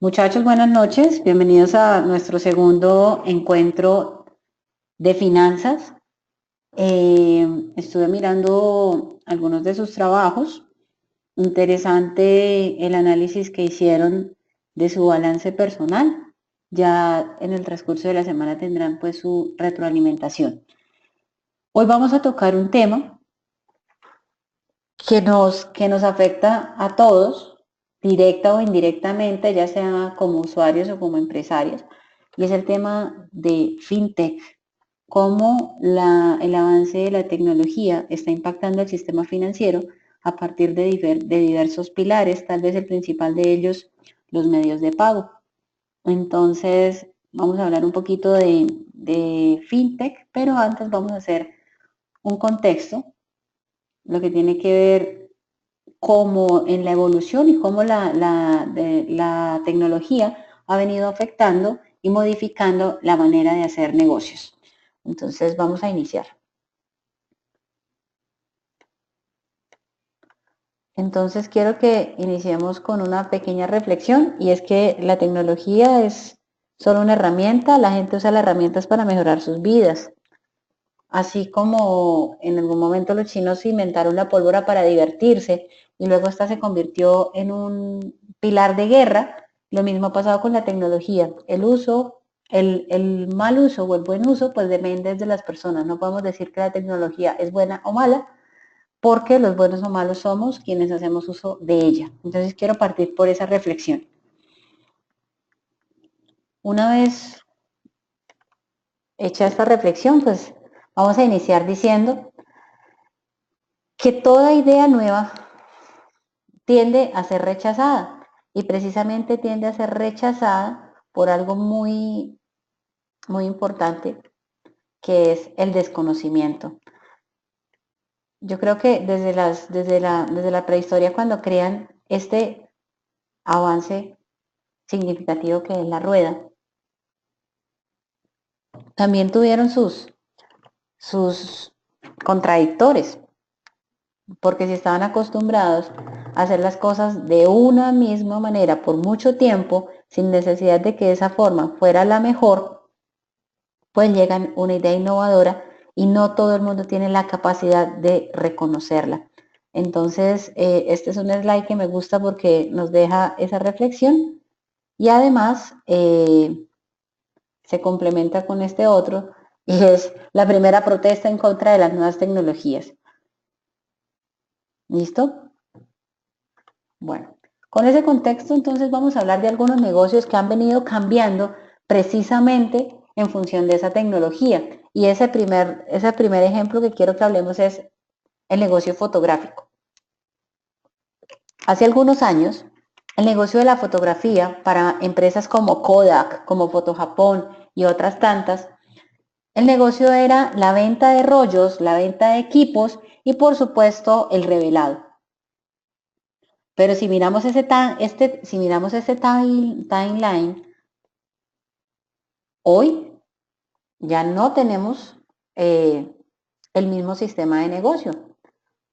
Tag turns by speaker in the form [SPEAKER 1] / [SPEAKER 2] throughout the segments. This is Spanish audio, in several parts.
[SPEAKER 1] Muchachos, buenas noches. Bienvenidos a nuestro segundo encuentro de finanzas. Estuve mirando algunos de sus trabajos. Interesante el análisis que hicieron de su balance personal. Ya en el transcurso de la semana tendrán pues su retroalimentación. Hoy vamos a tocar un tema que nos afecta a todos, directa o indirectamente, ya sea como usuarios o como empresarios, y es el tema de FinTech, cómo el avance de la tecnología está impactando el sistema financiero a partir de diversos pilares, tal vez el principal de ellos, los medios de pago. Entonces, vamos a hablar un poquito de FinTech, pero antes vamos a hacer un contexto, lo que tiene que ver cómo en la evolución y cómo la tecnología ha venido afectando y modificando la manera de hacer negocios. Entonces vamos a iniciar. Entonces quiero que iniciemos con una pequeña reflexión y es que la tecnología es solo una herramienta, la gente usa las herramientas para mejorar sus vidas. Así como en algún momento los chinos inventaron la pólvora para divertirse y luego esta se convirtió en un pilar de guerra, lo mismo ha pasado con la tecnología. El mal uso o el buen uso, pues depende de las personas. No podemos decir que la tecnología es buena o mala, porque los buenos o malos somos quienes hacemos uso de ella. Entonces quiero partir por esa reflexión. Una vez hecha esta reflexión, pues vamos a iniciar diciendo que toda idea nueva tiende a ser rechazada y precisamente tiende a ser rechazada por algo muy, muy importante que es el desconocimiento. Yo creo que desde la prehistoria cuando crean este avance significativo que es la rueda, también tuvieron sus contradictores, porque si estaban acostumbrados a hacer las cosas de una misma manera por mucho tiempo, sin necesidad de que esa forma fuera la mejor, pues llegan una idea innovadora y no todo el mundo tiene la capacidad de reconocerla. Entonces, este es un slide que me gusta porque nos deja esa reflexión y además se complementa con este otro y es la primera protesta en contra de las nuevas tecnologías. ¿Listo? Bueno, con ese contexto entonces vamos a hablar de algunos negocios que han venido cambiando precisamente en función de esa tecnología. Y ese primer ejemplo que quiero que hablemos es el negocio fotográfico. Hace algunos años, el negocio de la fotografía para empresas como Kodak, como Fotojapón y otras tantas, el negocio era la venta de rollos, la venta de equipos y por supuesto el revelado. Pero si miramos ese timeline, hoy ya no tenemos el mismo sistema de negocio.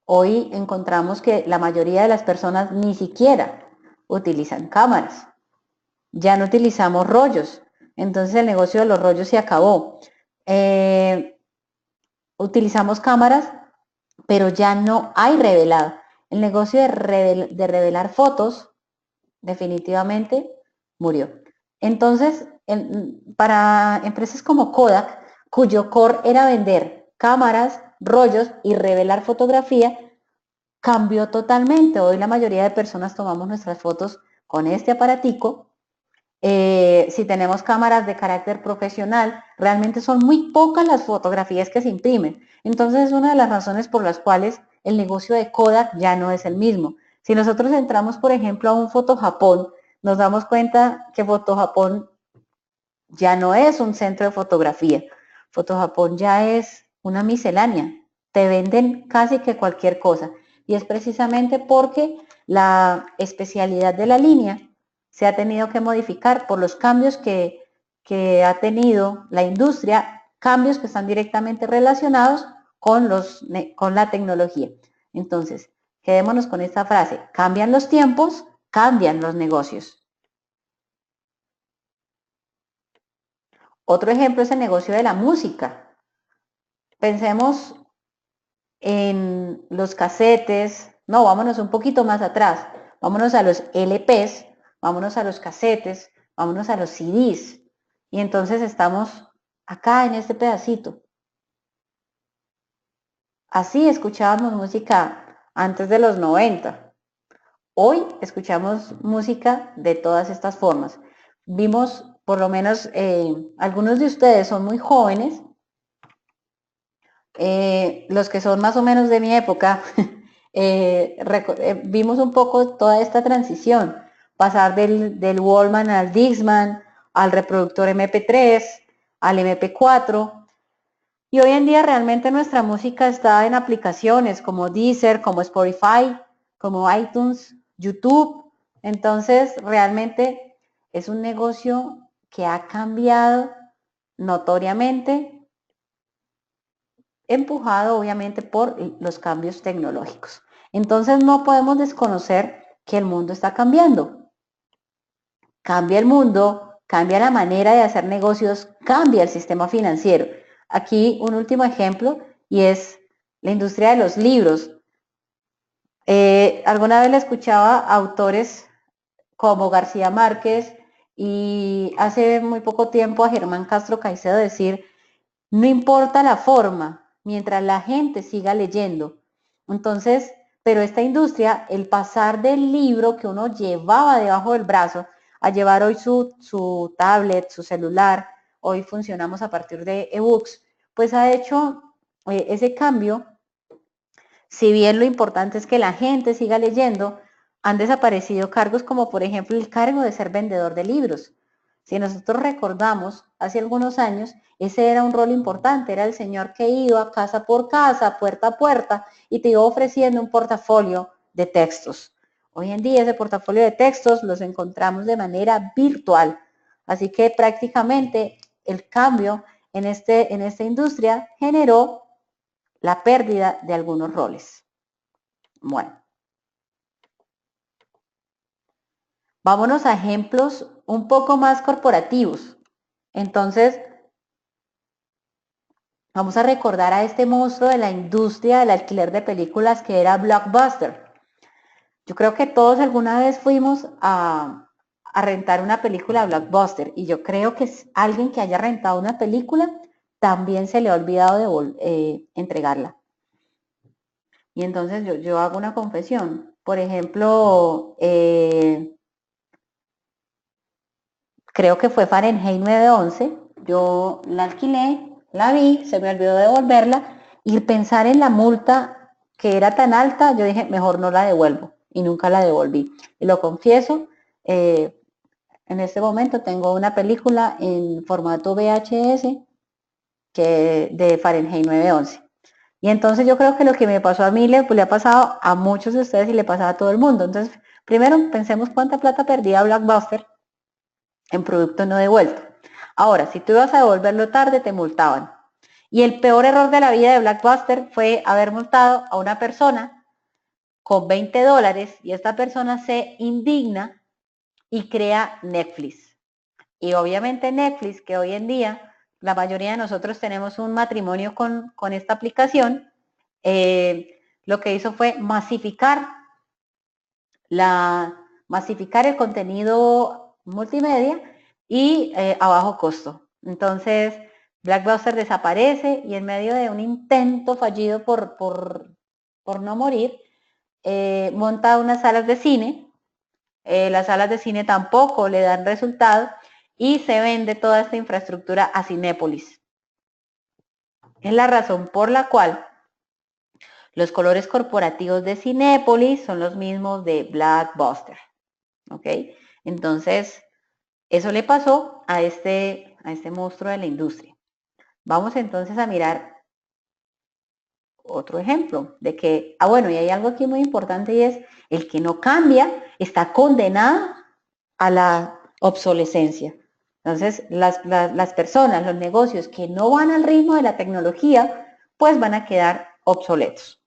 [SPEAKER 1] Hoy encontramos que la mayoría de las personas ni siquiera utilizan cámaras. Ya no utilizamos rollos. Entonces el negocio de los rollos se acabó. Utilizamos cámaras, pero ya no hay revelado. El negocio de revelar fotos definitivamente murió. Entonces, para empresas como Kodak, cuyo core era vender cámaras, rollos y revelar fotografía, cambió totalmente. Hoy la mayoría de personas tomamos nuestras fotos con este aparatico. Si tenemos cámaras de carácter profesional, realmente son muy pocas las fotografías que se imprimen. Entonces es una de las razones por las cuales el negocio de Kodak ya no es el mismo. Si nosotros entramos, por ejemplo, a un Fotojapón, nos damos cuenta que Fotojapón ya no es un centro de fotografía. Fotojapón ya es una miscelánea. Te venden casi que cualquier cosa. Y es precisamente porque la especialidad de la línea se ha tenido que modificar por los cambios que ha tenido la industria, cambios que están directamente relacionados con la tecnología. Entonces, quedémonos con esta frase: cambian los tiempos, cambian los negocios. Otro ejemplo es el negocio de la música. Pensemos en los casetes, no, vámonos un poquito más atrás, vámonos a los LPs, vámonos a los casetes, vámonos a los CDs. Y entonces estamos acá en este pedacito. Así escuchábamos música antes de los 90. Hoy escuchamos música de todas estas formas. Vimos, por lo menos, algunos de ustedes son muy jóvenes, los que son más o menos de mi época, vimos un poco toda esta transición, pasar del Walkman al Discman, al reproductor MP3, al MP4, y hoy en día realmente nuestra música está en aplicaciones como Deezer, como Spotify, como iTunes, YouTube. Entonces, realmente es un negocio que ha cambiado notoriamente, empujado obviamente por los cambios tecnológicos. Entonces, no podemos desconocer que el mundo está cambiando. Cambia el mundo, cambia la manera de hacer negocios, cambia el sistema financiero. Aquí un último ejemplo y es la industria de los libros. Alguna vez le escuchaba a autores como García Márquez y hace muy poco tiempo a Germán Castro Caicedo decir, no importa la forma, mientras la gente siga leyendo. Entonces, pero esta industria, el pasar del libro que uno llevaba debajo del brazo a llevar hoy su tablet, su celular, hoy funcionamos a partir de ebooks, pues ha hecho ese cambio. Si bien lo importante es que la gente siga leyendo, han desaparecido cargos como por ejemplo el cargo de ser vendedor de libros. Si nosotros recordamos, hace algunos años, ese era un rol importante, era el señor que iba casa por casa, puerta a puerta, y te iba ofreciendo un portafolio de textos. Hoy en día ese portafolio de textos los encontramos de manera virtual. Así que prácticamente el cambio en esta industria generó la pérdida de algunos roles. Bueno, vámonos a ejemplos un poco más corporativos. Entonces, vamos a recordar a este monstruo de la industria del alquiler de películas que era Blockbuster. Yo creo que todos alguna vez fuimos a rentar una película a Blockbuster y yo creo que alguien que haya rentado una película también se le ha olvidado de entregarla. Y entonces yo hago una confesión. Por ejemplo, creo que fue Fahrenheit 9/11, yo la alquilé, la vi, se me olvidó devolverla y pensar en la multa que era tan alta, yo dije, mejor no la devuelvo y nunca la devolví. Y lo confieso, en este momento tengo una película en formato VHS de Fahrenheit 9/11. Y entonces yo creo que lo que me pasó a mí le ha pasado a muchos de ustedes y le pasa a todo el mundo. Entonces, primero pensemos cuánta plata perdía Blockbuster en producto no devuelto. Ahora, si tú ibas a devolverlo tarde, te multaban. Y el peor error de la vida de Blockbuster fue haber multado a una persona con $20 y esta persona se indigna y crea Netflix. Y obviamente Netflix, que hoy en día la mayoría de nosotros tenemos un matrimonio con esta aplicación, lo que hizo fue masificar el contenido multimedia y a bajo costo. Entonces, Blockbuster desaparece y en medio de un intento fallido por no morir, monta unas salas de cine. Las salas de cine tampoco le dan resultado y se vende toda esta infraestructura a Cinépolis. Es la razón por la cual los colores corporativos de Cinépolis son los mismos de Blockbuster. ¿Ok? Entonces, eso le pasó a este monstruo de la industria. Vamos entonces a mirar otro ejemplo de que, bueno, y hay algo aquí muy importante y es el que no cambia está condenado a la obsolescencia. Entonces, las personas, los negocios que no van al ritmo de la tecnología, pues van a quedar obsoletos.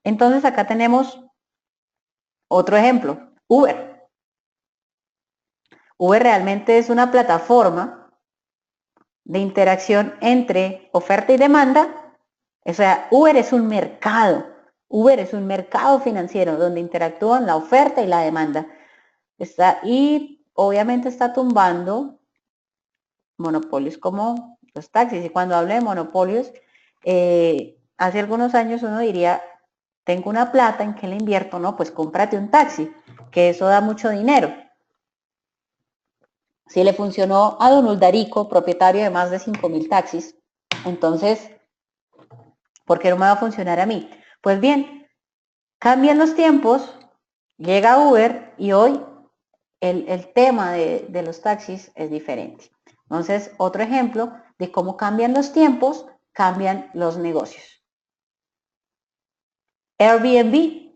[SPEAKER 1] Entonces, acá tenemos otro ejemplo, Uber. Uber realmente es una plataforma de interacción entre oferta y demanda. O sea, Uber es un mercado. Uber es un mercado financiero donde interactúan la oferta y la demanda. Y obviamente está tumbando monopolios como los taxis. Y cuando hablo de monopolios, hace algunos años uno diría, tengo una plata, ¿en qué la invierto? No, pues cómprate un taxi, que eso da mucho dinero. Si le funcionó a don Uldarico, propietario de más de 5.000 taxis, entonces, ¿por qué no me va a funcionar a mí? Pues bien, cambian los tiempos, llega Uber y hoy el tema de los taxis es diferente. Entonces, otro ejemplo de cómo cambian los tiempos, cambian los negocios. Airbnb,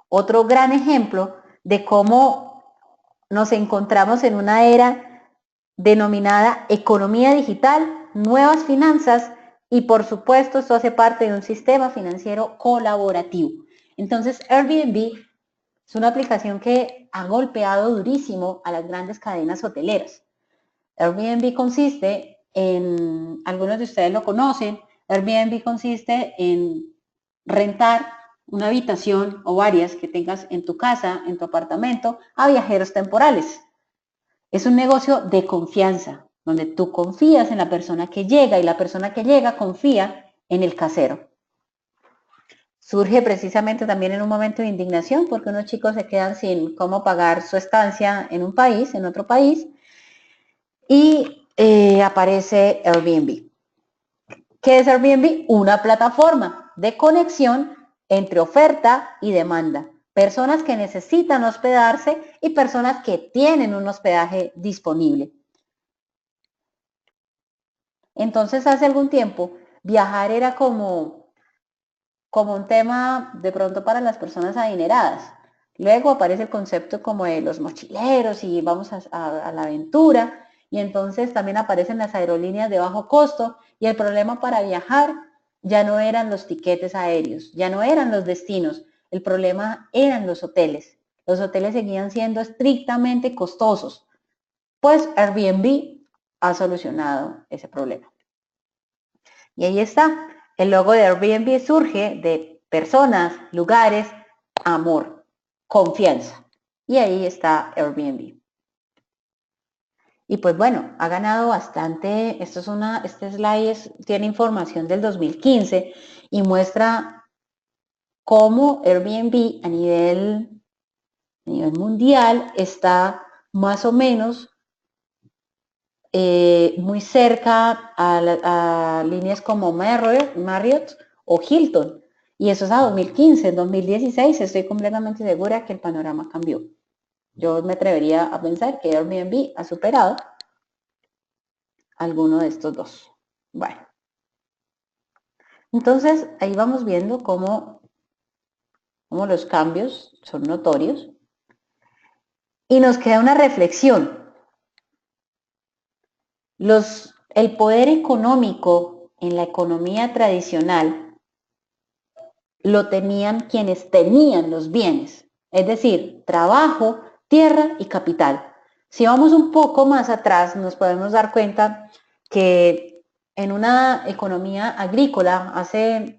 [SPEAKER 1] otro gran ejemplo de cómo nos encontramos en una era denominada economía digital, nuevas finanzas y por supuesto esto hace parte de un sistema financiero colaborativo. Entonces Airbnb es una aplicación que ha golpeado durísimo a las grandes cadenas hoteleras. Airbnb consiste en, algunos de ustedes lo conocen, Airbnb consiste en rentar una habitación o varias que tengas en tu casa, en tu apartamento, a viajeros temporales. Es un negocio de confianza, donde tú confías en la persona que llega y la persona que llega confía en el casero. Surge precisamente también en un momento de indignación porque unos chicos se quedan sin cómo pagar su estancia en un país, en otro país, y aparece Airbnb. ¿Qué es Airbnb? Una plataforma de conexión entre oferta y demanda. Personas que necesitan hospedarse y personas que tienen un hospedaje disponible. Entonces, hace algún tiempo, viajar era como un tema de pronto para las personas adineradas. Luego aparece el concepto como de los mochileros y vamos a la aventura. Y entonces también aparecen las aerolíneas de bajo costo. Y el problema para viajar ya no eran los tiquetes aéreos, ya no eran los destinos. El problema eran los hoteles. Los hoteles seguían siendo estrictamente costosos. Pues Airbnb ha solucionado ese problema. Y ahí está. El logo de Airbnb surge de personas, lugares, amor, confianza. Y ahí está Airbnb. Y pues bueno, ha ganado bastante. Este slide tiene información del 2015 y muestra cómo Airbnb a nivel mundial está más o menos muy cerca a líneas como Marriott o Hilton. Y eso es a 2015, en 2016 estoy completamente segura que el panorama cambió. Yo me atrevería a pensar que Airbnb ha superado alguno de estos dos. Bueno, entonces ahí vamos viendo cómo los cambios son notorios. Y nos queda una reflexión. El poder económico en la economía tradicional lo tenían quienes tenían los bienes, es decir, trabajo, tierra y capital. Si vamos un poco más atrás, nos podemos dar cuenta que en una economía agrícola,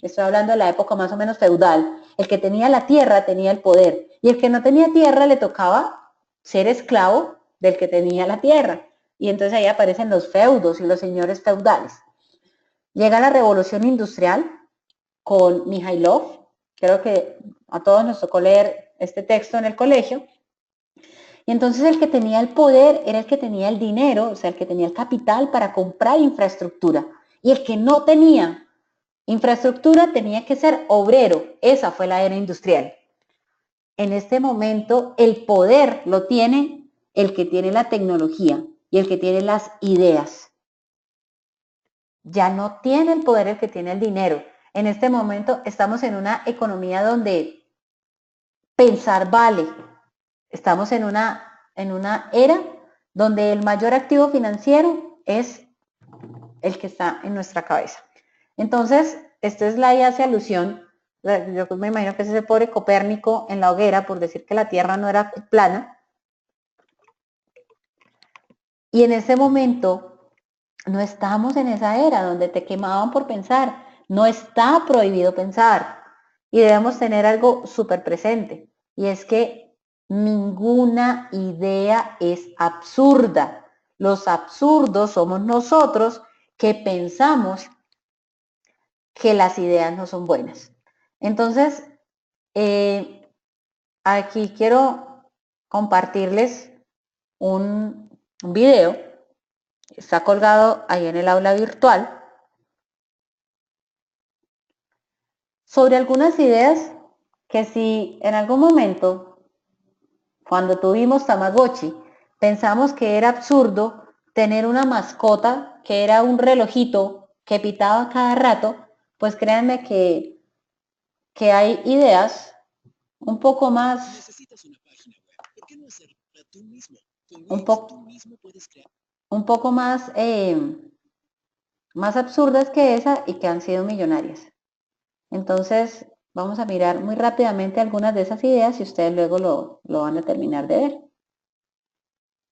[SPEAKER 1] estoy hablando de la época más o menos feudal, el que tenía la tierra tenía el poder y el que no tenía tierra le tocaba ser esclavo del que tenía la tierra. Y entonces ahí aparecen los feudos y los señores feudales. Llega la revolución industrial con Mijailov, creo que a todos nos tocó leer este texto en el colegio, y entonces el que tenía el poder era el que tenía el dinero, o sea, el que tenía el capital para comprar infraestructura, y el que no tenía infraestructura tenía que ser obrero. Esa fue la era industrial. En este momento el poder lo tiene el que tiene la tecnología y el que tiene las ideas. Ya no tiene el poder el que tiene el dinero. En este momento estamos en una economía donde pensar vale. Estamos en una era donde el mayor activo financiero es el que está en nuestra cabeza. Entonces, este slide hace alusión, yo me imagino que es ese pobre Copérnico en la hoguera por decir que la Tierra no era plana. Y en ese momento no estamos en esa era donde te quemaban por pensar. No está prohibido pensar. Y debemos tener algo súper presente. Y es que ninguna idea es absurda. Los absurdos somos nosotros que pensamos que las ideas no son buenas. Entonces, aquí quiero compartirles un video. Está colgado ahí en el aula virtual sobre algunas ideas que si en algún momento, cuando tuvimos Tamagotchi, pensamos que era absurdo tener una mascota que era un relojito que pitaba cada rato, pues créanme que hay ideas un poco más,
[SPEAKER 2] Necesitas una página web. ¿Por qué no hacerla tú mismo? Con
[SPEAKER 1] un,
[SPEAKER 2] Wix
[SPEAKER 1] po,
[SPEAKER 2] tú mismo puedes crear.
[SPEAKER 1] un poco más absurdas que esa y que han sido millonarias. Entonces, vamos a mirar muy rápidamente algunas de esas ideas y ustedes luego lo van a terminar de ver.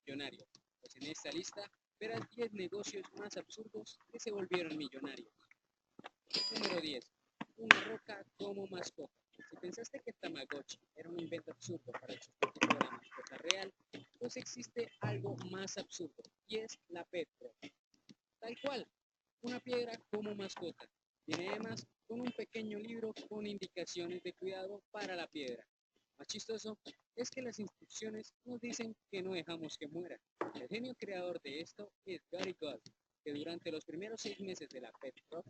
[SPEAKER 2] Millonario. Pues en esta lista verás 10 negocios más absurdos que se volvieron millonarios. Número 10. Una roca como mascota. Si pensaste que Tamagotchi era un invento absurdo para el sustituto de la mascota real, pues existe algo más absurdo y es la Pet Rock. Tal cual, una piedra como mascota. Viene además con un pequeño libro con indicaciones de cuidado para la piedra. Más chistoso es que las instrucciones nos dicen que no dejamos que muera. El genio creador de esto es Gary Gold, que durante los primeros 6 meses de la Pet Rock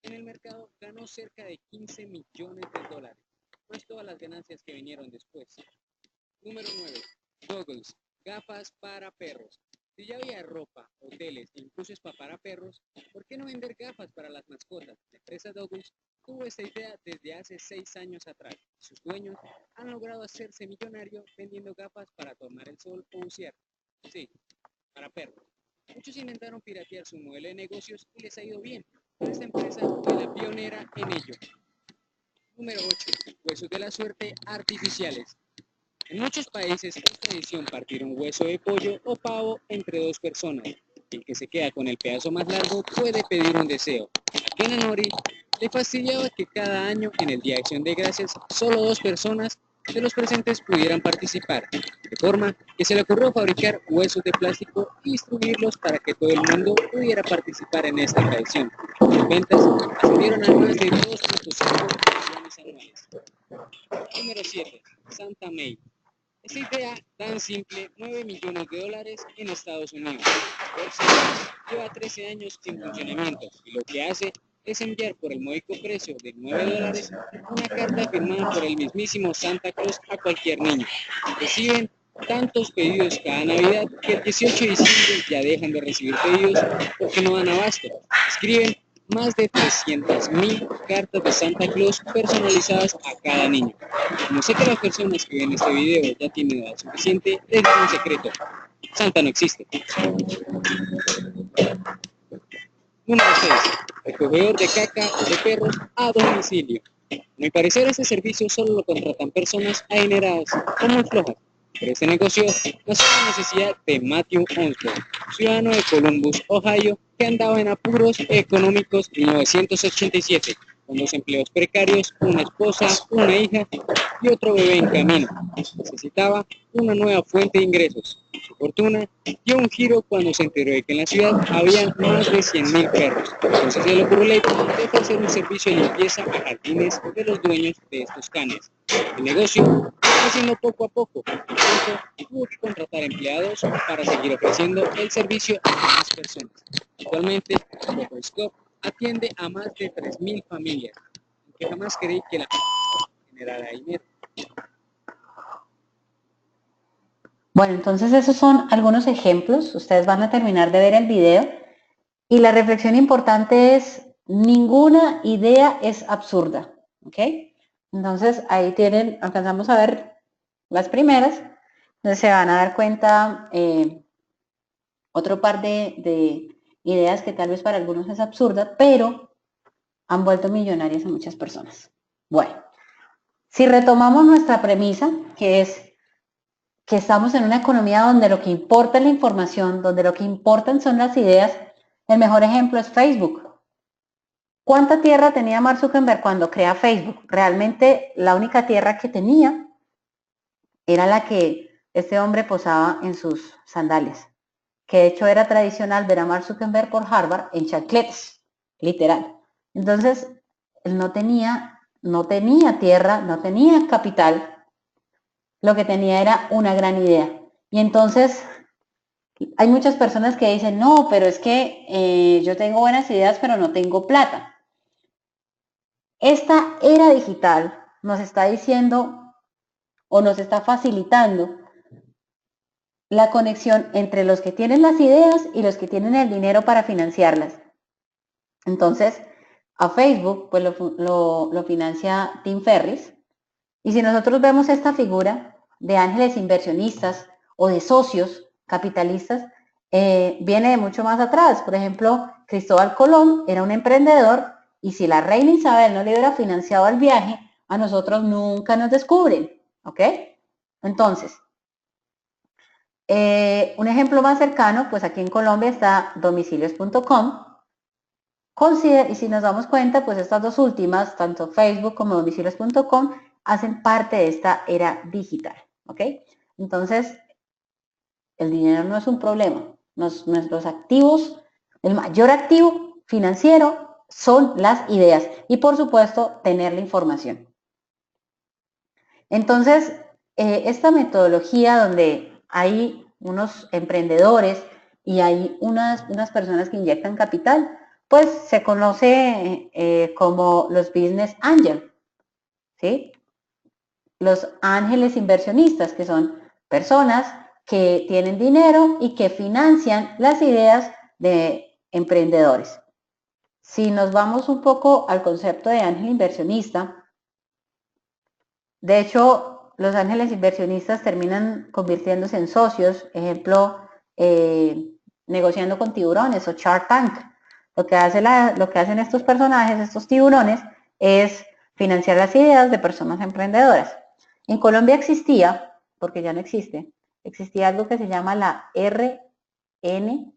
[SPEAKER 2] en el mercado ganó cerca de 15 millones de dólares, más todas las ganancias que vinieron después. Número 9. Goggles, gafas para perros. Si ya había ropa, hoteles e incluso spa para perros, ¿por qué no vender gafas para las mascotas? La empresa Goggles tuvo esta idea desde hace 6 años atrás. Sus dueños han logrado hacerse millonario vendiendo gafas para tomar el sol o bucear. Sí, para perros. Muchos intentaron piratear su modelo de negocios y les ha ido bien, pero esta empresa fue la pionera en ello. Número 8. Huesos de la suerte artificiales. En muchos países es tradición partir un hueso de pollo o pavo entre dos personas. El que se queda con el pedazo más largo puede pedir un deseo. A Ken Nori le fastidiaba que cada año en el Día de Acción de Gracias solo 2 personas de los presentes pudieran participar, de forma que se le ocurrió fabricar huesos de plástico y distribuirlos para que todo el mundo pudiera participar en esta tradición. Las ventas ascendieron a más de 2.5 millones anuales. Número 7. Santa May. Esta idea tan simple, 9 millones de dólares en Estados Unidos. Lleva 13 años en funcionamiento y lo que hace es enviar por el módico precio de 9 dólares una carta firmada por el mismísimo Santa Claus a cualquier niño. Reciben tantos pedidos cada Navidad que el 18 de diciembre ya dejan de recibir pedidos porque no dan abasto. Escriben más de 300.000 cartas de Santa Claus personalizadas a cada niño. Como sé que las personas que ven este video ya tienen edad suficiente, les digo un secreto. Santa no existe. Número 6. Recogedor de caca de perros a domicilio. A mi parecer este servicio solo lo contratan personas adineradas o muy flojas. Pero este negocio nació en la necesidad de Matthew Onslow, ciudadano de Columbus, Ohio, que andaba en apuros económicos en 1987, con 2 empleos precarios, una esposa, una hija y otro bebé en camino. Necesitaba una nueva fuente de ingresos. Su fortuna dio un giro cuando se enteró de que en la ciudad había más de 100.000 perros. Entonces se le ocurrió la idea de ofrecer un servicio de limpieza a jardines de los dueños de estos canes. El negocio fue creciendo poco a poco, por lo tanto tuvo que contratar empleados para seguir ofreciendo el servicio a más personas. Actualmente, Pepper's Club atiende a más de 3.000 familias, aunque jamás creí que la generara dinero.
[SPEAKER 1] Bueno, entonces esos son algunos ejemplos. Ustedes van a terminar de ver el video. Y la reflexión importante es, ninguna idea es absurda. ¿Ok? Entonces ahí tienen, alcanzamos a ver las primeras. Entonces se van a dar cuenta otro par de ideas que tal vez para algunos es absurda, pero han vuelto millonarias a muchas personas. Bueno, si retomamos nuestra premisa, que es que estamos en una economía donde lo que importa es la información, donde lo que importan son las ideas, El mejor ejemplo es Facebook. ¿Cuánta tierra tenía Mark Zuckerberg cuando crea Facebook? Realmente la única tierra que tenía era la que este hombre posaba en sus sandalias, que de hecho era tradicional ver a Mark Zuckerberg por Harvard en chancletas, literal. Entonces, él no tenía tierra, no tenía capital, lo que tenía era una gran idea. Y entonces hay muchas personas que dicen, no, pero es que yo tengo buenas ideas, pero no tengo plata. Esta era digital nos está diciendo o nos está facilitando la conexión entre los que tienen las ideas y los que tienen el dinero para financiarlas. Entonces, a Facebook pues lo financia Tim Ferriss. Y si nosotros vemos esta figura de ángeles inversionistas o de socios capitalistas, viene de mucho más atrás. Por ejemplo, Cristóbal Colón era un emprendedor y si la reina Isabel no le hubiera financiado el viaje, a nosotros nunca nos descubren, ¿ok? Entonces, un ejemplo más cercano, pues aquí en Colombia está domicilios.com. Y si nos damos cuenta, pues estas dos últimas, tanto Facebook como domicilios.com, hacen parte de esta era digital, ¿ok? Entonces, el dinero no es un problema. Nuestros activos, el mayor activo financiero son las ideas y, por supuesto, tener la información. Entonces, esta metodología donde hay unos emprendedores y hay unas personas que inyectan capital, pues se conoce como los business angel, ¿sí? Los ángeles inversionistas, que son personas que tienen dinero y que financian las ideas de emprendedores. Si nos vamos un poco al concepto de ángel inversionista, de hecho, los ángeles inversionistas terminan convirtiéndose en socios, ejemplo, negociando con tiburones o Shark Tank. Lo que hacen estos personajes, estos tiburones, es financiar las ideas de personas emprendedoras. En Colombia existía, porque ya no existe, existía algo que se llama la RNAI,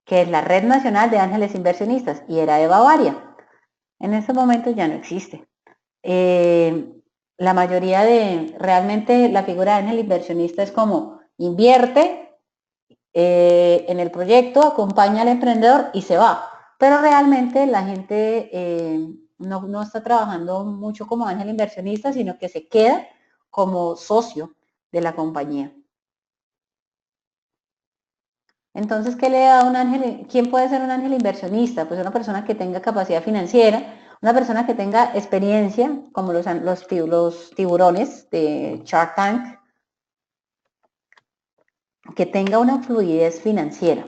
[SPEAKER 1] que es la Red Nacional de Ángeles Inversionistas, y era de Bavaria. En este momento ya no existe. La mayoría realmente la figura de ángel inversionista es como invierte en el proyecto, acompaña al emprendedor y se va. Pero realmente la gente no está trabajando mucho como ángel inversionista, sino que se queda como socio de la compañía. Entonces, ¿qué le da un ángel? ¿Quién puede ser un ángel inversionista? Pues una persona que tenga capacidad financiera, una persona que tenga experiencia, como los tiburones de Shark Tank, que tenga una fluidez financiera,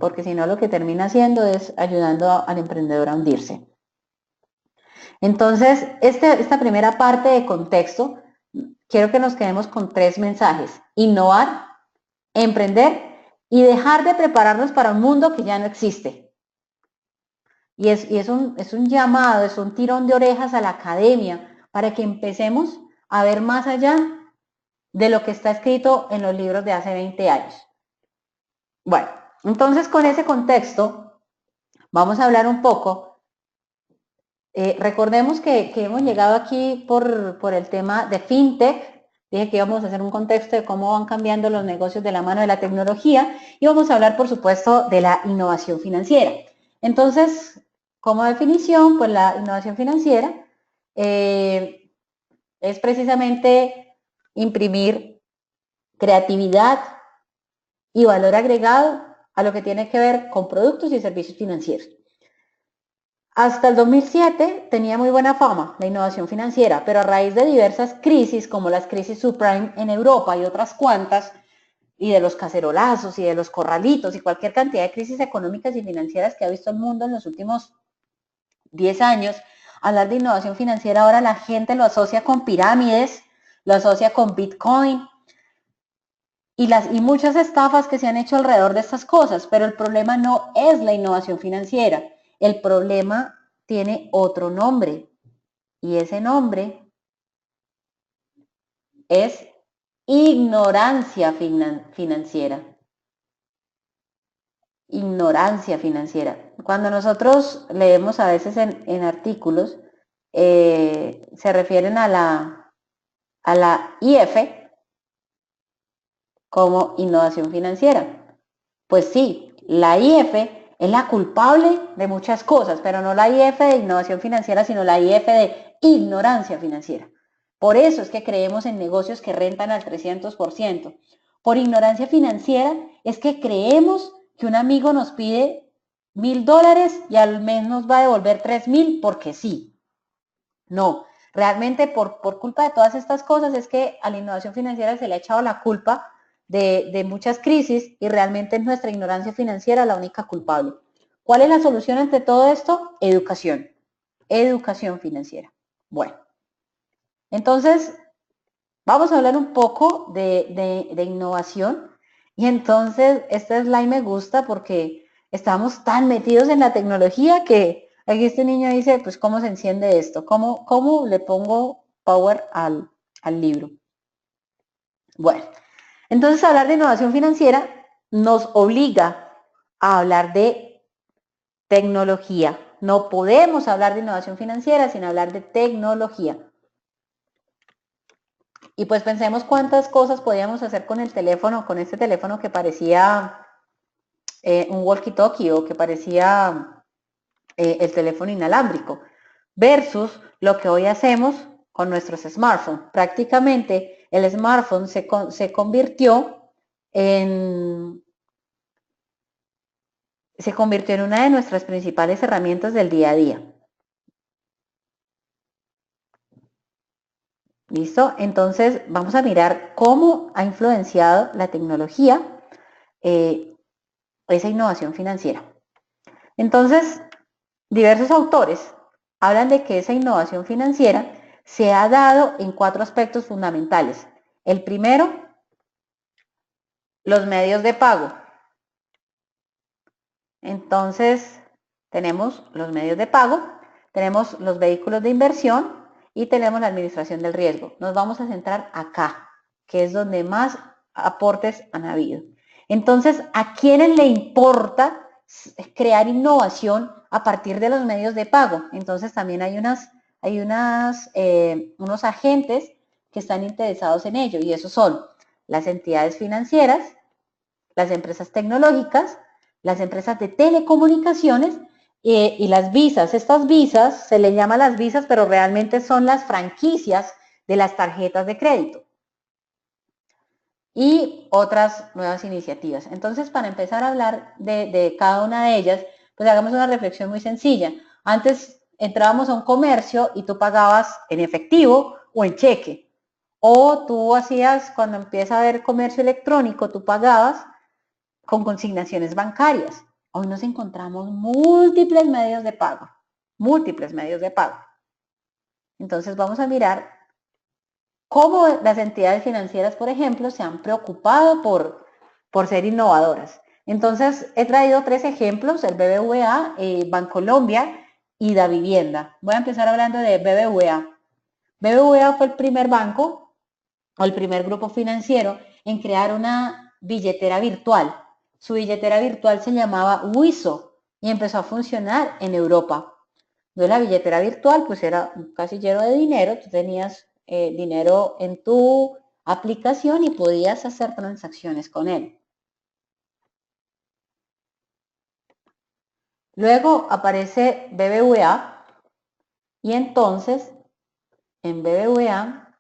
[SPEAKER 1] porque si no lo que termina haciendo es ayudando al emprendedor a hundirse. Entonces, esta primera parte de contexto, quiero que nos quedemos con 3 mensajes: innovar, emprender y dejar de prepararnos para un mundo que ya no existe. Y es un llamado, es un tirón de orejas a la academia para que empecemos a ver más allá de lo que está escrito en los libros de hace 20 años. Bueno, entonces con ese contexto vamos a hablar un poco. Recordemos que hemos llegado aquí por el tema de FinTech. Dije que íbamos a hacer un contexto de cómo van cambiando los negocios de la mano de la tecnología y vamos a hablar, por supuesto, de la innovación financiera. Entonces, como definición, pues la innovación financiera es precisamente imprimir creatividad y valor agregado a lo que tiene que ver con productos y servicios financieros. Hasta el 2007 tenía muy buena fama la innovación financiera, pero a raíz de diversas crisis, como las crisis subprime en Europa y otras cuantas, y de los cacerolazos y de los corralitos y cualquier cantidad de crisis económicas y financieras que ha visto el mundo en los últimos 10 años, hablar de innovación financiera ahora la gente lo asocia con pirámides, lo asocia con Bitcoin y muchas estafas que se han hecho alrededor de estas cosas, pero el problema no es la innovación financiera, el problema tiene otro nombre y ese nombre es ignorancia financiera. Ignorancia financiera. Cuando nosotros leemos a veces en artículos, se refieren a la IF como innovación financiera. Pues sí, la IF es la culpable de muchas cosas, pero no la IF de innovación financiera, sino la IF de ignorancia financiera. Por eso es que creemos en negocios que rentan al 300%. Por ignorancia financiera es que creemos que un amigo nos pide $1,000 y al mes nos va a devolver 3,000 porque sí. No, realmente por culpa de todas estas cosas es que a la innovación financiera se le ha echado la culpa de muchas crisis y realmente es nuestra ignorancia financiera la única culpable. ¿Cuál es la solución ante todo esto? Educación. Educación financiera. Bueno, entonces vamos a hablar un poco de innovación y entonces este slide me gusta porque estamos tan metidos en la tecnología que aquí este niño dice, pues, ¿cómo se enciende esto? ¿Cómo le pongo power al libro? Bueno, entonces hablar de innovación financiera nos obliga a hablar de tecnología. No podemos hablar de innovación financiera sin hablar de tecnología. Y pues pensemos cuántas cosas podíamos hacer con el teléfono, con este teléfono que parecía un walkie-talkie o que parecía el teléfono inalámbrico, versus lo que hoy hacemos con nuestros smartphones. Prácticamente el smartphone se convirtió en una de nuestras principales herramientas del día a día. ¿Listo? Entonces vamos a mirar cómo ha influenciado la tecnología esa innovación financiera. Entonces, diversos autores hablan de que esa innovación financiera se ha dado en 4 aspectos fundamentales. El primero, los medios de pago. Entonces, tenemos los medios de pago, tenemos los vehículos de inversión y tenemos la administración del riesgo. Nos vamos a centrar acá, que es donde más aportes han habido. Entonces, ¿a quiénes le importa crear innovación a partir de los medios de pago? Entonces, también hay unos agentes que están interesados en ello, y esos son las entidades financieras, las empresas tecnológicas, las empresas de telecomunicaciones y las visas. Estas visas, se les llama las visas, pero realmente son las franquicias de las tarjetas de crédito y otras nuevas iniciativas. Entonces, para empezar a hablar de cada una de ellas, pues hagamos una reflexión muy sencilla. Antes entrábamos a un comercio y tú pagabas en efectivo o en cheque. O tú hacías, cuando empieza a haber comercio electrónico, tú pagabas con consignaciones bancarias. Hoy nos encontramos múltiples medios de pago. Múltiples medios de pago. Entonces vamos a mirar cómo las entidades financieras, por ejemplo, se han preocupado por ser innovadoras. Entonces, he traído 3 ejemplos, el BBVA, Bancolombia y Davivienda. Voy a empezar hablando de BBVA. BBVA fue el primer banco o el primer grupo financiero en crear una billetera virtual. Su billetera virtual se llamaba Wiso y empezó a funcionar en Europa. Entonces, la billetera virtual pues era un casillero de dinero, tú tenías dinero en tu aplicación y podías hacer transacciones con él. Luego aparece BBVA y entonces en BBVA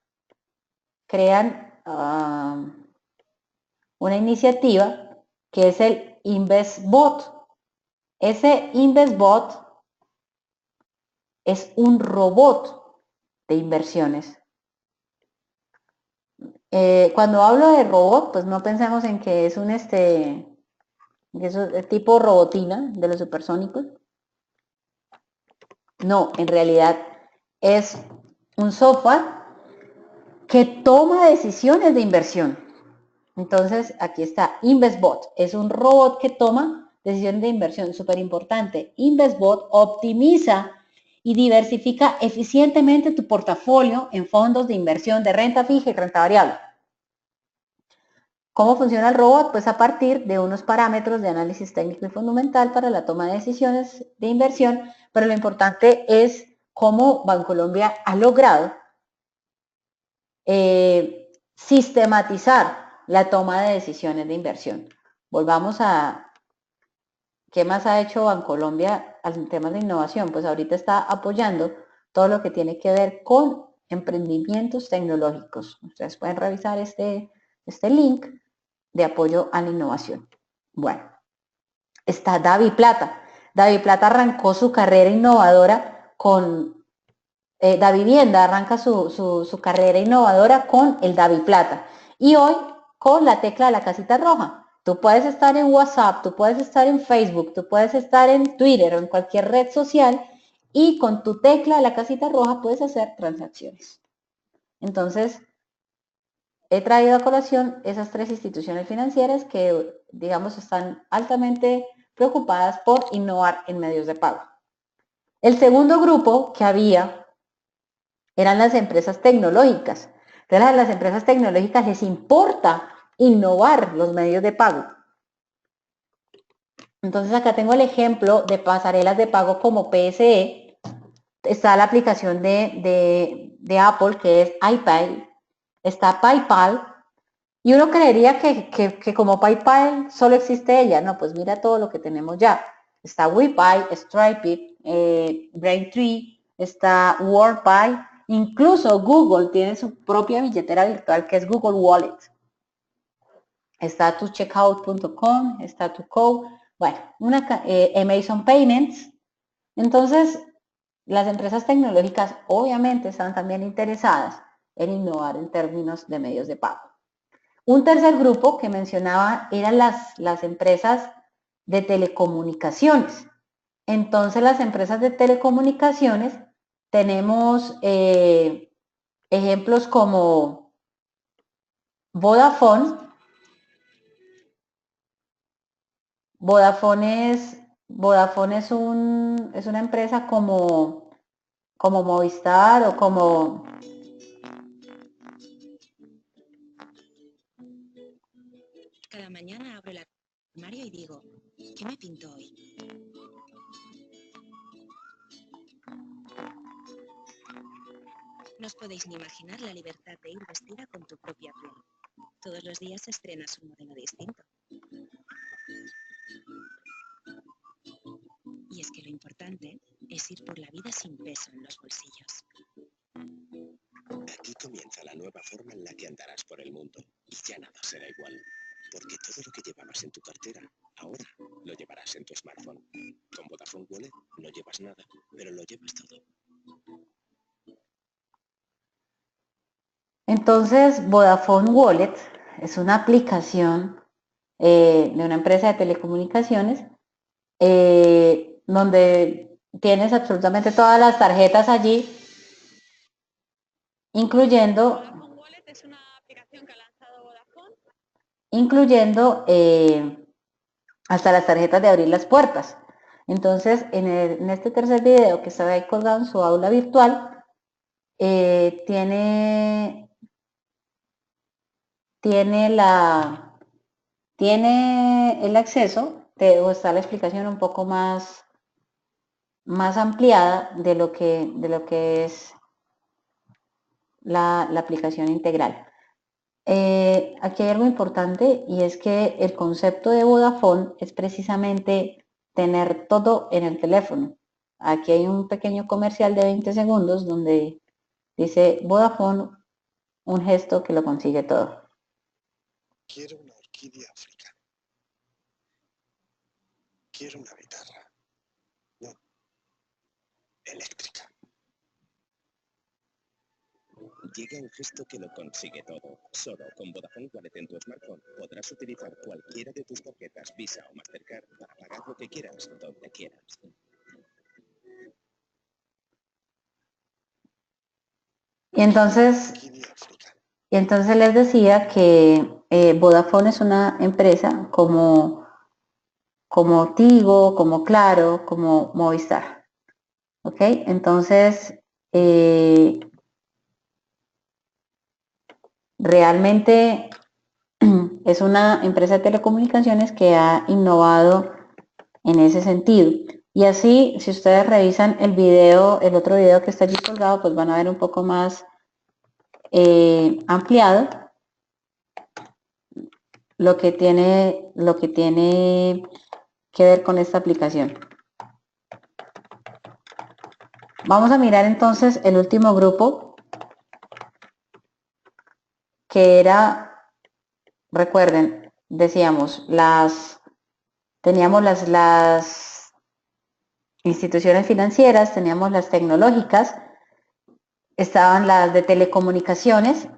[SPEAKER 1] crean una iniciativa que es el InvestBot. Ese InvestBot es un robot de inversiones. Cuando hablo de robot, pues no pensemos en que es un tipo robotina de los supersónicos. No, en realidad es un software que toma decisiones de inversión. Entonces, aquí está InvestBot. Es un robot que toma decisiones de inversión, súper importante. InvestBot optimiza y diversifica eficientemente tu portafolio en fondos de inversión de renta fija y renta variable. ¿Cómo funciona el robot? Pues a partir de unos parámetros de análisis técnico y fundamental para la toma de decisiones de inversión, pero lo importante es cómo Bancolombia ha logrado sistematizar la toma de decisiones de inversión. Volvamos a, ¿qué más ha hecho Bancolombia en temas de innovación? Pues ahorita está apoyando todo lo que tiene que ver con emprendimientos tecnológicos. Ustedes pueden revisar este link de apoyo a la innovación. Bueno, está Davi Plata. Davi Plata arrancó su carrera innovadora con Davivienda, arranca su carrera innovadora con el Davi Plata. Y hoy con la tecla de la casita roja. Tú puedes estar en WhatsApp, tú puedes estar en Facebook, tú puedes estar en Twitter o en cualquier red social y con tu tecla de la casita roja puedes hacer transacciones. Entonces, he traído a colación esas tres instituciones financieras que, digamos, están altamente preocupadas por innovar en medios de pago. El segundo grupo que había eran las empresas tecnológicas. Entonces, a las empresas tecnológicas les importa innovar los medios de pago. Entonces, acá tengo el ejemplo de pasarelas de pago como PSE. Está la aplicación de Apple, que es iPay. Está PayPal. Y uno creería que como PayPal solo existe ella. No, pues mira todo lo que tenemos ya. Está WePay, Stripe, Braintree, está WorldPay. Incluso Google tiene su propia billetera virtual que es Google Wallet. Está tucheckout.com, está tuco. Bueno, Amazon Payments. Entonces, las empresas tecnológicas obviamente están también interesadas en innovar en términos de medios de pago. Un tercer grupo que mencionaba eran las empresas de telecomunicaciones. Entonces, las empresas de telecomunicaciones tenemos ejemplos como Vodafone. Vodafone es una empresa como Movistar o como...
[SPEAKER 3] Cada mañana abro el armario y digo, ¿qué me pinto hoy? No os podéis ni imaginar la libertad de ir vestida con tu propia piel. Todos los días estrenas un modelo distinto. Y es que lo importante es ir por la vida sin peso en los bolsillos.
[SPEAKER 4] Aquí comienza la nueva forma en la que andarás por el mundo y ya nada será igual. Porque todo lo que llevabas en tu cartera, ahora lo llevarás en tu smartphone. Con Vodafone Wallet no llevas nada, pero lo llevas todo.
[SPEAKER 1] Entonces, Vodafone Wallet es una aplicación de una empresa de telecomunicaciones donde tienes absolutamente todas las tarjetas allí, incluyendo...
[SPEAKER 5] Vodafone Wallet es una aplicación que ha lanzado Vodafone.
[SPEAKER 1] Incluyendo hasta las tarjetas de abrir las puertas. Entonces, en este tercer video que está ahí colgado en su aula virtual, tiene el acceso, o está la explicación un poco más ampliada de lo que es la aplicación integral. Aquí hay algo importante y es que el concepto de Vodafone es precisamente tener todo en el teléfono. Aquí hay un pequeño comercial de 20 segundos donde dice Vodafone, un gesto que lo consigue todo.
[SPEAKER 4] Quiero una orquídea africana. Quiero una guitarra. No. Eléctrica. Llega un gesto que lo consigue todo. Solo con Vodafone Wallet en tu smartphone podrás utilizar cualquiera de tus tarjetas Visa o Mastercard para pagar lo que quieras, donde quieras.
[SPEAKER 1] Y entonces
[SPEAKER 4] Orquídea africana.
[SPEAKER 1] les decía que Vodafone es una empresa como Tigo, como Claro, como Movistar. ¿Ok? Entonces, realmente es una empresa de telecomunicaciones que ha innovado en ese sentido. Y así, si ustedes revisan el video, el otro video que está allí colgado, pues van a ver un poco más ampliado lo que tiene que ver con esta aplicación. Vamos a mirar entonces el último grupo, que era, recuerden, decíamos, teníamos las instituciones financieras, teníamos las tecnológicas, estaban las de telecomunicaciones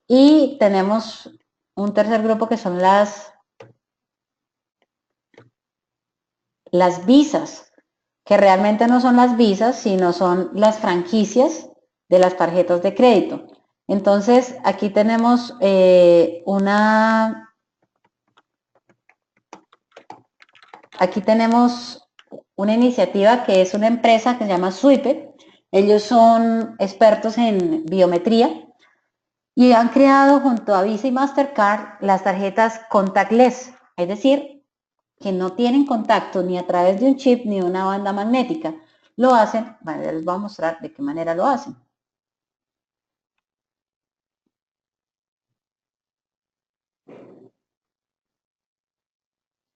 [SPEAKER 1] y tenemos un tercer grupo que son las visas, que realmente no son las visas, sino son las franquicias de las tarjetas de crédito. Entonces, aquí tenemos una iniciativa que es una empresa que se llama Swipe. Ellos son expertos en biometría y han creado junto a Visa y Mastercard las tarjetas contactless, es decir, que no tienen contacto ni a través de un chip ni de una banda magnética. Lo hacen, bueno, les voy a mostrar de qué manera lo hacen.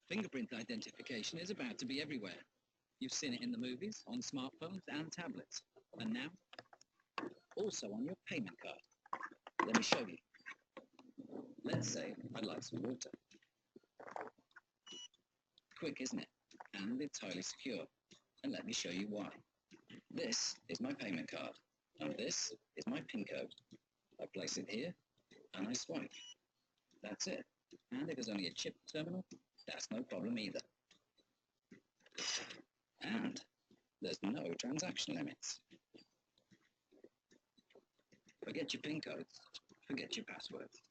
[SPEAKER 6] Fingerprint identification is about to be everywhere. You've seen it in the movies, on smartphones and tablets, and now also on your payment card. Let me show you. Let's say I'd like some water. Quick, isn't it? And it's highly secure. And let me show you why. This is my payment card, and this is my PIN code. I place it here, and I swipe. That's it. And if there's only a chip terminal, that's no problem either. And there's no transaction limits. Forget your PIN codes. Forget your passwords.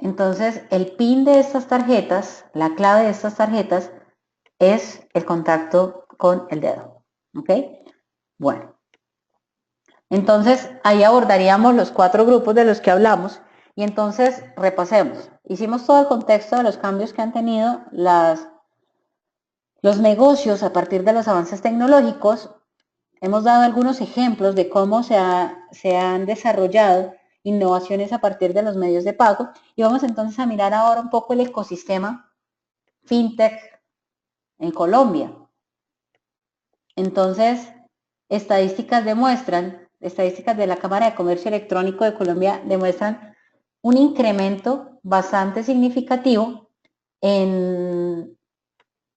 [SPEAKER 1] Entonces, el PIN de estas tarjetas, la clave de estas tarjetas, es el contacto con el dedo. ¿Ok? Bueno. Entonces, ahí abordaríamos los 4 grupos de los que hablamos. Y entonces, repasemos. Hicimos todo el contexto de los cambios que han tenido los negocios a partir de los avances tecnológicos. Hemos dado algunos ejemplos de cómo se han desarrollado innovaciones a partir de los medios de pago. Y vamos entonces a mirar ahora un poco el ecosistema fintech en Colombia. Entonces, estadísticas de la Cámara de Comercio Electrónico de Colombia demuestran un incremento bastante significativo en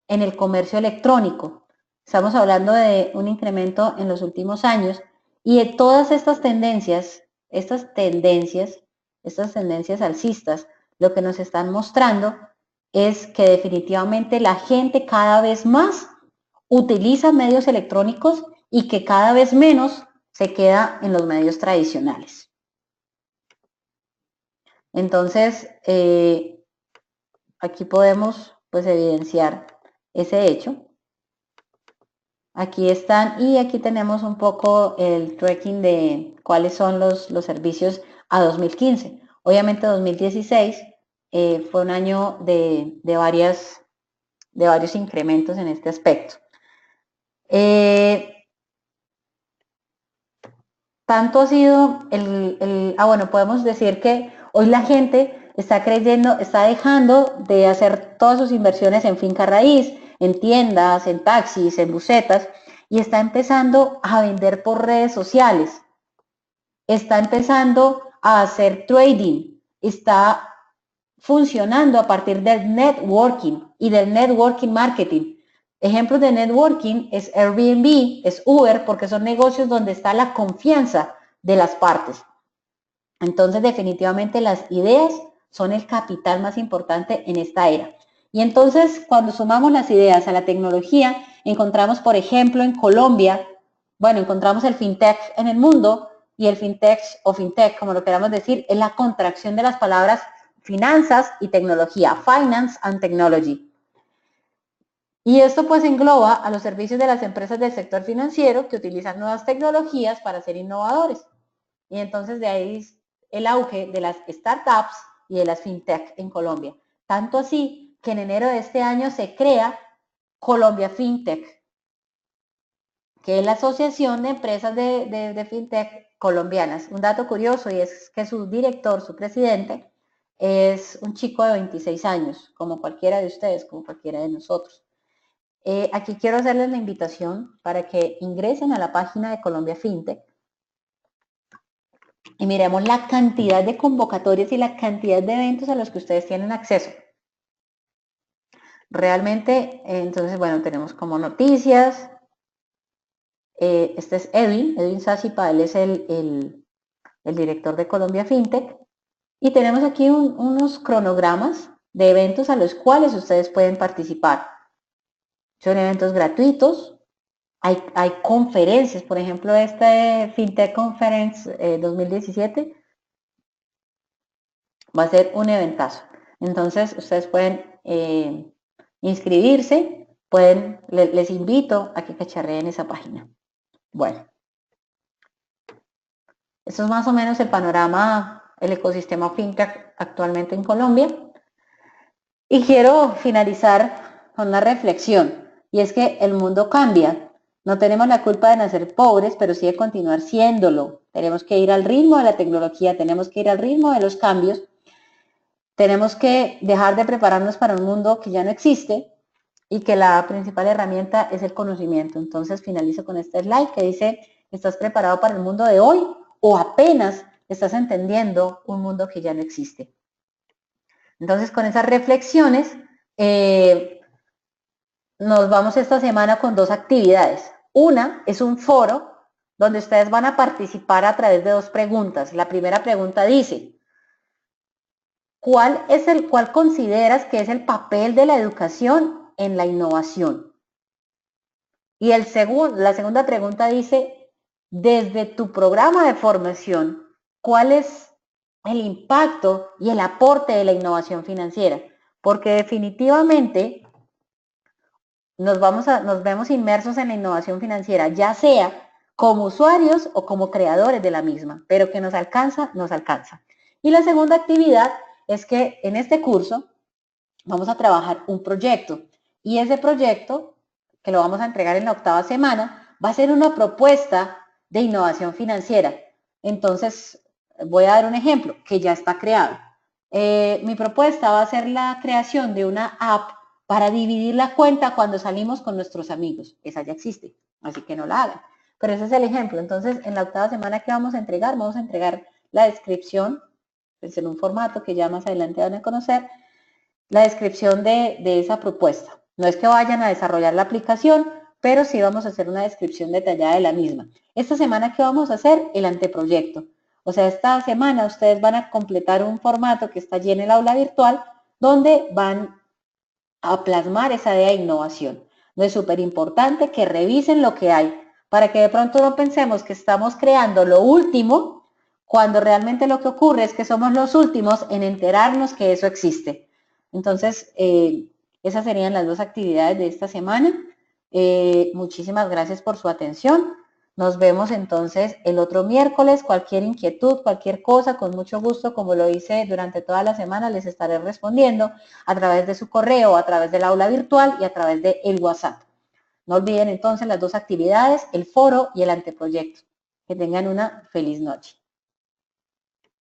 [SPEAKER 1] el comercio electrónico. Estamos hablando de un incremento en los últimos años y de todas estas tendencias alcistas, lo que nos están mostrando es que definitivamente la gente cada vez más utiliza medios electrónicos y que cada vez menos se queda en los medios tradicionales. Entonces, aquí podemos pues evidenciar ese hecho. Aquí están, y aquí tenemos un poco el tracking de cuáles son los servicios a 2015. Obviamente 2016 fue un año de varios incrementos en este aspecto. Tanto ha sido podemos decir que hoy la gente está dejando de hacer todas sus inversiones en finca raíz, en tiendas, en taxis, en busetas, y está empezando a vender por redes sociales. Está empezando a hacer trading, está funcionando a partir del networking y del networking marketing. Ejemplos de networking es Airbnb, es Uber, porque son negocios donde está la confianza de las partes. Entonces, definitivamente las ideas son el capital más importante en esta era. Y entonces, cuando sumamos las ideas a la tecnología, encontramos, por ejemplo, en Colombia, encontramos el fintech en el mundo, y el fintech o fintech, como lo queramos decir, es la contracción de las palabras finanzas y tecnología, finance and technology. Y esto pues engloba a los servicios de las empresas del sector financiero que utilizan nuevas tecnologías para ser innovadores. Y entonces de ahí el auge de las startups y de las fintech en Colombia. Tanto así que en enero de este año se crea Colombia Fintech, que es la Asociación de Empresas de Fintech colombianas. Un dato curioso y es que su director, su presidente, es un chico de 26 años, como cualquiera de ustedes, como cualquiera de nosotros. Aquí quiero hacerles la invitación para que ingresen a la página de Colombia Fintech y miremos la cantidad de convocatorias y la cantidad de eventos a los que ustedes tienen acceso. Realmente, entonces, bueno, tenemos como noticias. Este es Edwin Sasipa, él es el director de Colombia Fintech. Y tenemos aquí unos cronogramas de eventos a los cuales ustedes pueden participar. Son eventos gratuitos. Hay conferencias, por ejemplo, este FinTech Conference 2017 va a ser un eventazo. Entonces, ustedes pueden inscribirse, les invito a que cacharreen esa página. Bueno, eso es más o menos el panorama, el ecosistema FinTech actualmente en Colombia. Y quiero finalizar con una reflexión, y es que el mundo cambia. No tenemos la culpa de nacer pobres, pero sí de continuar siéndolo. Tenemos que ir al ritmo de la tecnología, tenemos que ir al ritmo de los cambios. Tenemos que dejar de prepararnos para un mundo que ya no existe y que la principal herramienta es el conocimiento. Entonces finalizo con este slide que dice, ¿estás preparado para el mundo de hoy o apenas estás entendiendo un mundo que ya no existe? Entonces con esas reflexiones nos vamos esta semana con dos actividades. Una es un foro donde ustedes van a participar a través de dos preguntas. La primera pregunta dice, ¿cuál consideras que es el papel de la educación en la innovación? Y la segunda pregunta dice, desde tu programa de formación, ¿cuál es el impacto y el aporte de la innovación financiera? Porque definitivamente nos vemos inmersos en la innovación financiera, ya sea como usuarios o como creadores de la misma, pero que nos alcanza, nos alcanza. Y la segunda actividad es que en este curso vamos a trabajar un proyecto y ese proyecto, que lo vamos a entregar en la 8ª semana, va a ser una propuesta de innovación financiera. Entonces, voy a dar un ejemplo que ya está creado. Mi propuesta va a ser la creación de una app para dividir la cuenta cuando salimos con nuestros amigos. Esa ya existe, así que no la hagan. Pero ese es el ejemplo. Entonces, en la 8ª semana, ¿qué vamos a entregar? Vamos a entregar la descripción, pues en un formato que ya más adelante van a conocer, la descripción de esa propuesta. No es que vayan a desarrollar la aplicación, pero sí vamos a hacer una descripción detallada de la misma. Esta semana, ¿qué vamos a hacer? El anteproyecto. O sea, esta semana ustedes van a completar un formato que está allí en el aula virtual, donde van a plasmar esa idea de innovación. No es súper importante que revisen lo que hay, para que de pronto no pensemos que estamos creando lo último, cuando realmente lo que ocurre es que somos los últimos en enterarnos que eso existe. Entonces, esas serían las dos actividades de esta semana. Muchísimas gracias por su atención. Nos vemos entonces el otro miércoles. Cualquier inquietud, cualquier cosa, con mucho gusto, como lo hice durante toda la semana, les estaré respondiendo a través de su correo, a través del aula virtual y a través del WhatsApp. No olviden entonces las dos actividades, el foro y el anteproyecto. Que tengan una feliz noche.